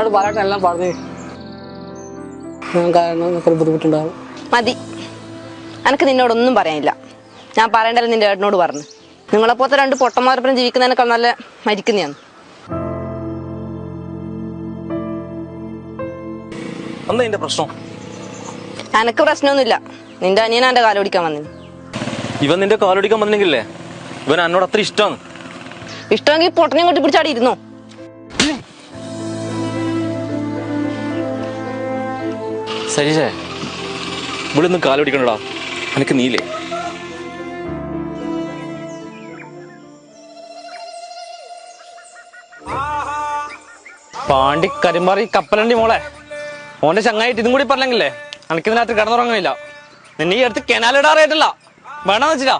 എന്നോട് പറയട്ടെ എല്ലാം പറഞ്ഞു കാരണം ബുദ്ധിമുട്ടുണ്ടാകും. മതി, എനിക്ക് നിന്നോടൊന്നും പറയാനില്ല. ഞാൻ പറയണ്ടല്ലോ നിന്റെ ഏട്ടനോട് പറഞ്ഞു. നിങ്ങളെപ്പോലത്തെ രണ്ട് പൊട്ടന്മാരൊപ്പം ജീവിക്കുന്നതിനേക്കാൾ നല്ല മരിക്കുന്നതാണ്. എന്താ നിന്റെ പ്രശ്നം? എനക്ക് പ്രശ്നമൊന്നുമില്ല. നിന്റെ അനിയൻ എന്റെ കാലോടിക്കാൻ വന്നിന്. ഇവൻ നിന്റെ കാലോടിക്കാൻ വന്നില്ലെങ്കിലേ ഇവൻ എന്നോട് അത്ര ഇഷ്ടമാണ്. ഇഷ്ടമെങ്കിൽ പൊട്ടനെയും കൊട്ടി പിടിച്ചാടി ഇരുന്നോ. സരീഷേ, ഇവിടെ ഒന്നും കാലോടിക്കണടാ, എനിക്ക് നീലേ. പാണ്ടി കരിമാറി കപ്പലണ്ടി മോളെ, ഓന്റെ ചങ്ങായിട്ട് ഇതും കൂടി പറഞ്ഞെങ്കിലേ എനിക്കിതിനകത്ത് കിടന്നുറങ്ങില്ല. നിന്നെ ഈ അടുത്ത് കെനാലിടാറായിട്ടല്ല വേണമെന്ന് വെച്ചിട്ടാ.